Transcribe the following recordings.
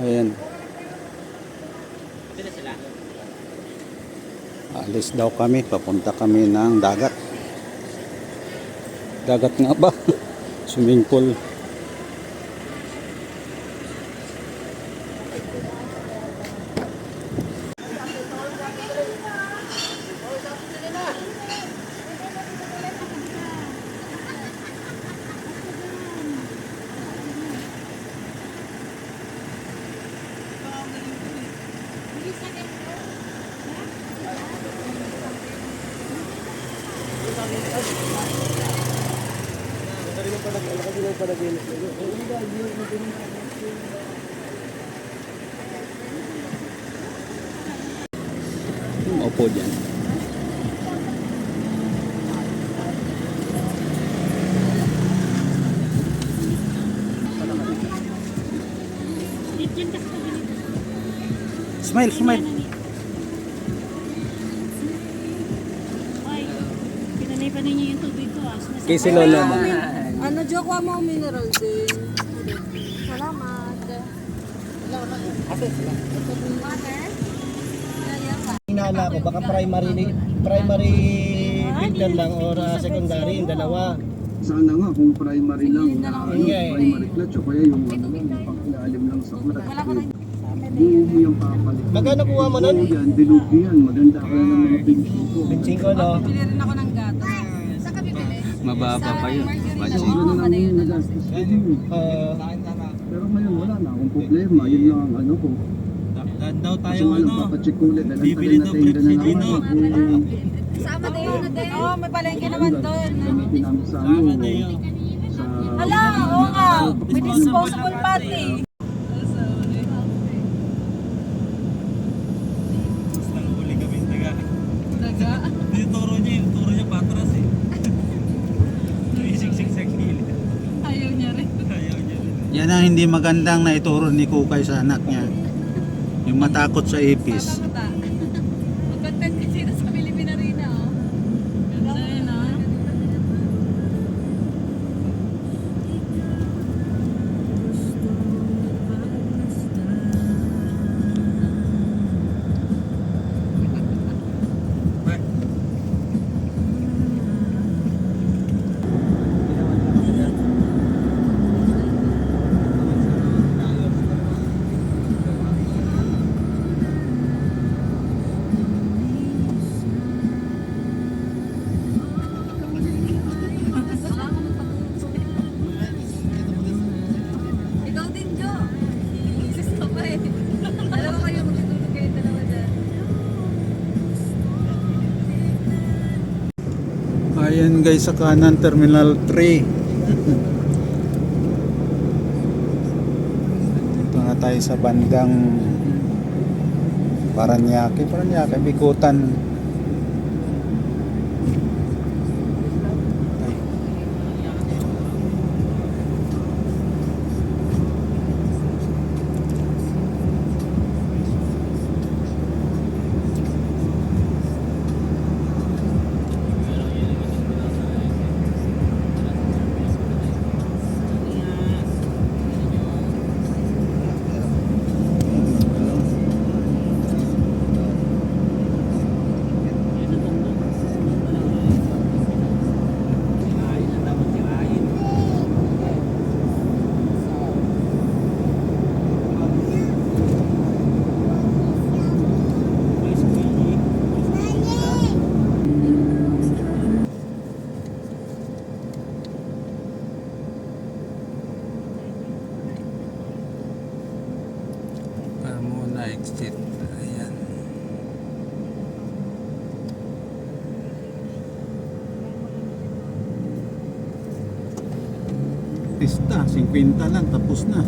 Ayan. Alis daw kami, papunta kami ng dagat. Dagat nga ba? Swimming pool. Opo dyan. Smile, smile. Ay, pinanay pa ninyo yung tubig ko ah. Kay si Lolo mo. Ano, joke mo mineral din. Salamat. Hinala ko, baka primary filter lang or secondary, yung dalawa. Sana nga kung primary lang, primary clutch o kaya yung pang-ilalim lang sa clutch. Buo mo yung papalit. Magkano kuha mo nun? Yan, dilugi yan. Maganda ka ng mga pinching ko. Pinching ko, no? Bili rin ako ng gato. Saan ka bibili? Mababa pa yun. Kasi yun na lang yung nagastos ko. Pero ngayon wala na akong problema. Yun lang ang ano ko. Daan daw Kasi tayo ngayon ano. papacheck ulit. Bibili daw brief si Gino. Sama na yun na din. Oo, may palengke naman doon. Gamitin namin sa ano. Tama na yun. Sa... Hala, oo nga. May disposable pati. Tapos nanghuli kami yung daga. Yung turo niya patras eh. Isiksik sa gilid. Ayaw niya rin. Ayaw niya rin. Yan ang hindi magandang na ituro ni Kukay sa anak niya. Yung matakot sa ipis. Mag-content kasi sa Pilipina rin na, oh. Ganda yun, ah. Ikaw din, Jo. Isis ka pa eh. Alam mo kayo, magtutulog kayo dalawa dyan. Ayan guys, sa kanan, Terminal 3. Dito na tayo sa bandang Paranaque, Bikutan. Carmona exit. Ayan. Pista, 50 lang, tapos na.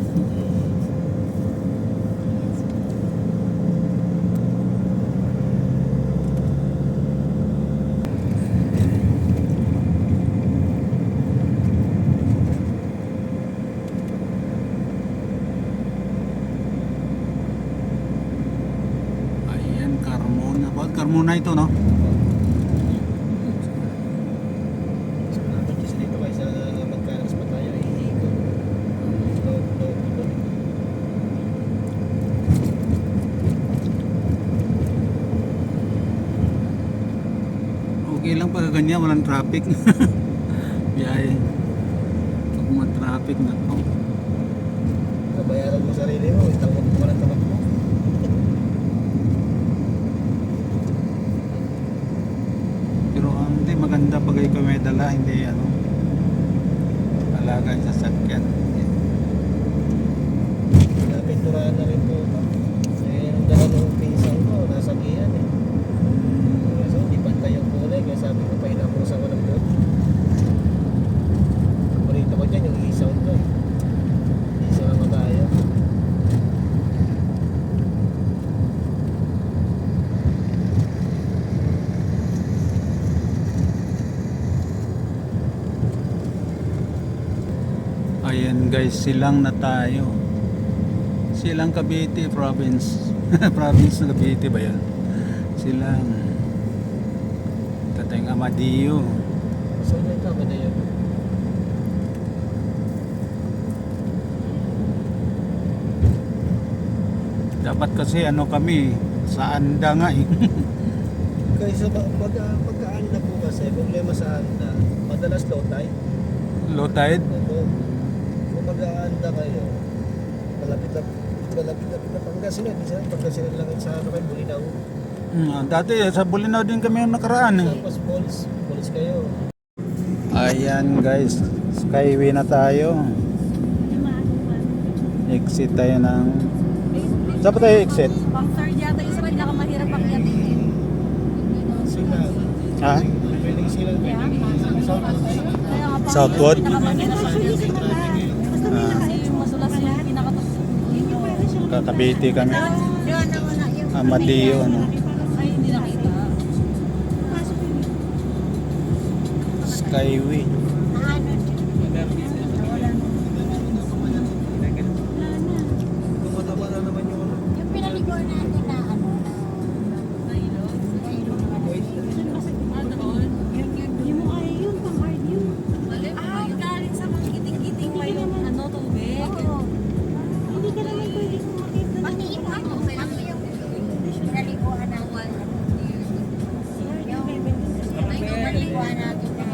Carmona ito, no? Kasi dito kayo sa Magkanas pa tayo, iikot. Pag ganyan, walang traffic. Biyahe. Pag mga traffic na to. Nabayaran mo sarili mo, itawag mo lang tamak mo. Pero hindi maganda pag ikaw may dala, hindi ano. Alaga sa sakyan. Napinturahan na rin po ito. Eh, ang dala ng pinsan ko, nasa giyan eh. So, hindi pantay yung kulay, kaya sabi ko pa inapusan ko ng doon. Paborito ko dyan yung e-sound ko. Isa lang matayo. Ayan guys, silang na tayo. Silang Cavite province. Province ng Cavite ba yan? Silang. Tatayang Amadeo. So, yung kama na yun. Dapat kasi ano kami, sa Anda nga eh. Kaysa pagka-anda po kasi, problema sa anda, madalas low tide. Low tide. Ito, kung mag-aanda kayo, malapit na Pangasinan. Minsan Pangasinan lang sa ano kayo, Bulinaw. Dati sa Bulinaw din kami yung nakaraan eh. Tapos Polis kayo. Ayan guys, skyway na tayo. Exit tayo ng... Saan pa tayo exit? Pang third yata yung sa pinakamahirap akyatin. Sila. Ha? Pwedeng sila. Southwood? Yung masulas yung pinakatok. Kakabiti kami. Amadeo ano. Ay, hindi nakita. Skyway. Tumatama na naman yung ano. Yung pinaliguan natin na ano, Yung mukha yun, pang hard yun. Galing sa mga giting-giting may ano, tubig. Hindi ka naman pwede kumakita. pati yung ano, yung pinaliguan natin. Yung pinaliguan natin na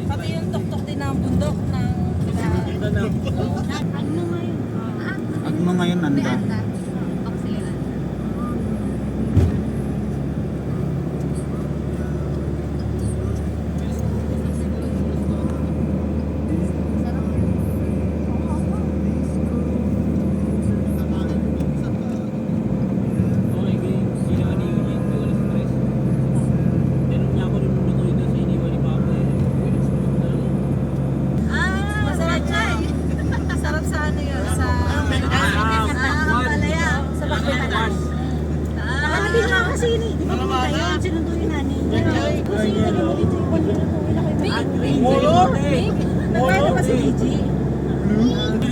Pati yung tuktok din ng bundok ng Ano na nga yun? Ano ngayon Anda? masarap siya eh. Sarap sa ano yun, sa palaya, sa bakbitanas. Nakatabi nga kasi yun eh. Di ba pumunta yun? Sinundo yung nanay niya. Kasi yun, naging mo dito yung balik na po. Nagpano pa si Gigi? Gulay.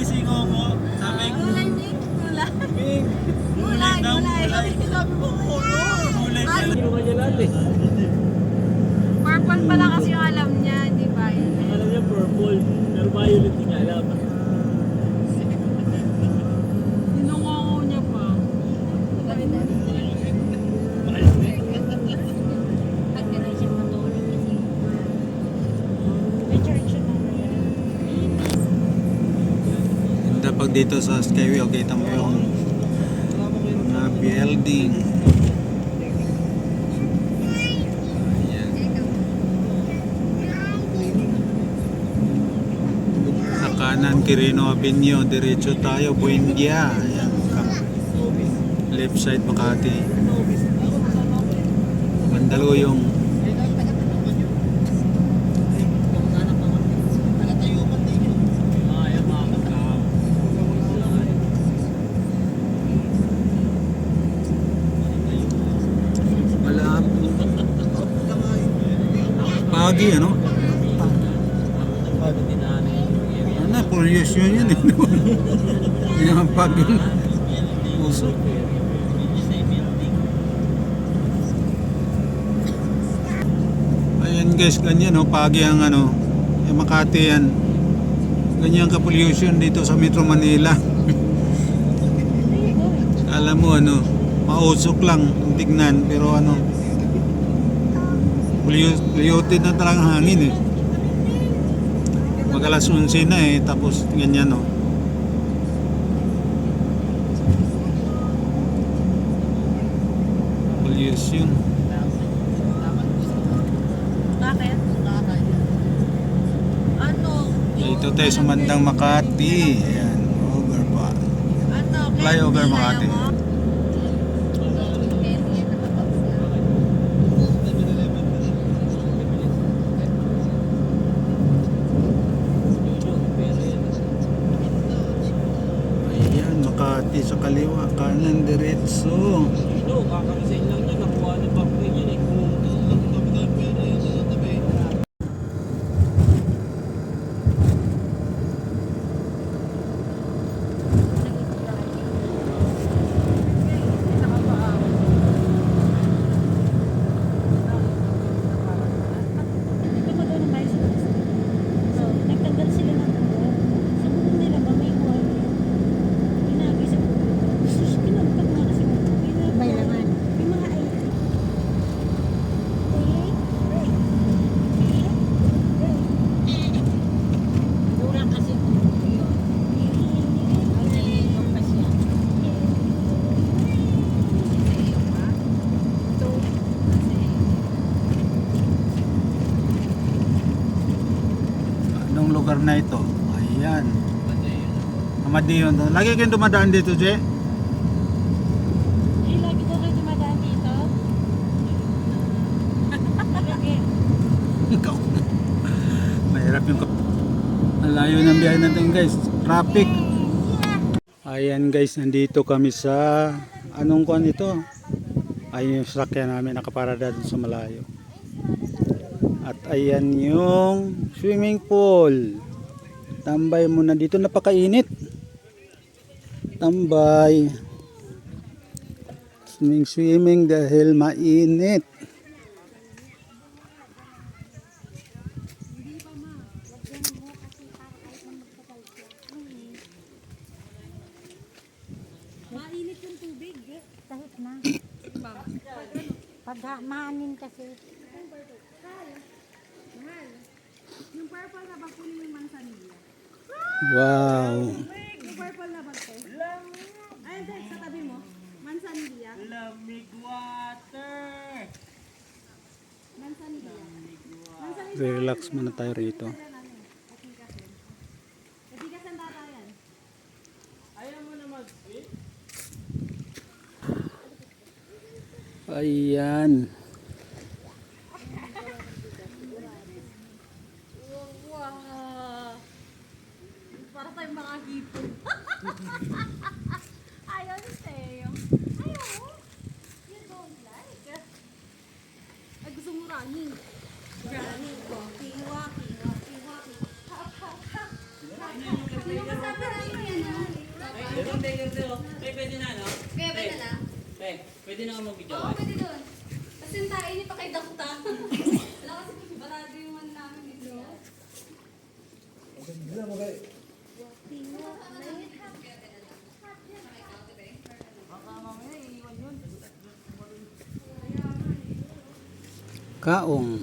Purple pala kasi yung alam niya, di ba? Alam niya purple, pero violet hindi niya alam. Sinungaw niya pa. pag ganun siya matulog kasi May church yun. Ganda pag dito sa Skyway, okay, kita mo yung mga building. Ayan. Sa kanan, Quirino Avenue, diretso tayo, Buendia. Ayan. Left side, Makati. Mandaluyong. Pagi, ano? Ano, pollution yun eh. Yung pagi. Puso. Ayan guys, ganyan oh, pagi ang ano, yung Makati yan. Ganyan ka pollution dito sa Metro Manila. Alam mo ano, mausok lang ang tignan, pero ano, polluted na talagang hangin eh. Mag alas 11 na eh, tapos ganyan no. Pollution. Bakit? Ano? Dito tayo sa bandang Makati. Ayan, over pa. Ano? Flyover Makati. Ayan, Makati sa kaliwa, kanan diretso. Ito, kakarasin lang niya. Nakuha ni Bakri niyan eh. Ito pa daw ng bicycle. So, nagtanggal sila ng buo. Sa buo nila ba may buhay yun? Pinagi sa buo. Sus, kinagtag nga kasi mo. May laman. May mga ay. Mura kasi ito. Ay, nalilong pa siya. Anong lugar na ito? Ayan. Amadiyon. Lagi kayong dumadaan dito, Je? Eh, lagi daw kayo dumadaan dito. Lagi. Ikaw. Mahirap yung malayo ng biyahe natin guys. Traffic. Ayan guys, nandito kami sa anong kuan ito? Ayun yung sasakyan namin nakaparada dun sa malayo. At ayan yung swimming pool. Tambay muna dito, napakainit. Tambay. Swimming dahil mainit. Mainit yung tubig. Kahit na. Pag maanin kasi. Yung purple na bang kunin yung mansanilla? Wow. Yung purple na bang ko? Ay, hindi. Sa tabi mo. Mansanilla. Lamig water! Mansanilla. Relax muna tayo rito. Katigasan data yan. Ayaw mo na mag-swim? Ayan. Wow! Para tayong mga hipon. Ayaw ni Teo. Ayaw. You don't like. Ay, gusto mo running. Running. Walking, walking, walking, walking. Hop, hop, hop. Sino ba sabi namin yan, ha? Pwede na, no? Kaya ba na lang? Pwede na ako mag-video. Oo, pwede doon. Kasi yung tayo niyo pa kay Dakta. Wala kasi barado yung ano namin dito. Kaong.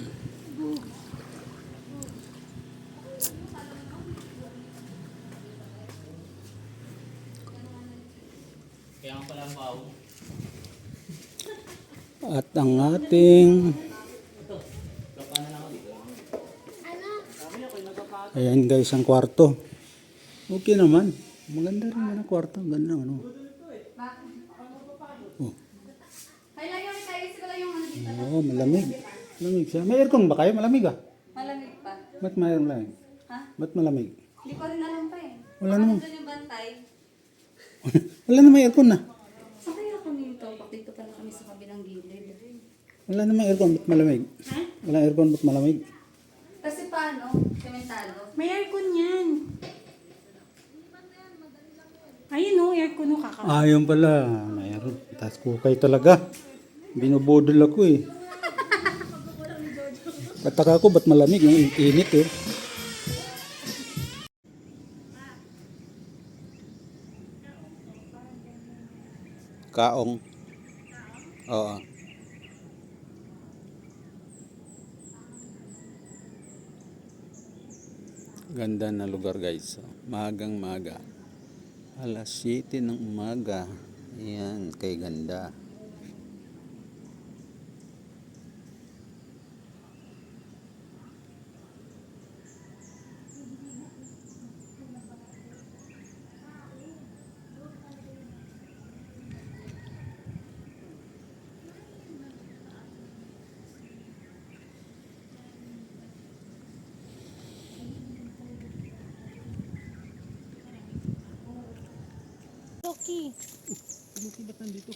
Kaya nga pala ang pao. At ang ating ayan guys, ang kwarto. Okay naman. Maganda rin ang kwarto. Ganda ano. Oh. Ay, lang yung tayo sila yung ano dito. Oh, malamig. Malamig siya. May aircon ba kayo? Malamig ah. Malamig pa. Ba't malamig? Ha? Ba't malamig? Hindi ko rin alam pa eh. Wala naman. Doon yung bantay. Wala naman aircon na. Saan kaya kami nito? Pag dito pala kami sa kabilang gilid. Wala naman aircon. Ba't malamig? Ha? Wala aircon. Ba't malamig? Kasi paano? Sementalo. May aircon yan. Ayun o, aircon o kaka. Ayun pala. Mayroon. Tapos kukay talaga. Binubudol ako eh. Pataka ko ba't malamig? Ang init eh. Kaong. Oo. Ganda na lugar guys. Magang maga. Alas 7 ng umaga. Ayan, kay ganda. Loki. Luki ba't nandito?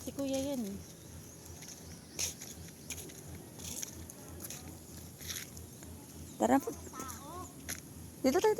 Si kuya yan eh. Tara po. Dito tayo,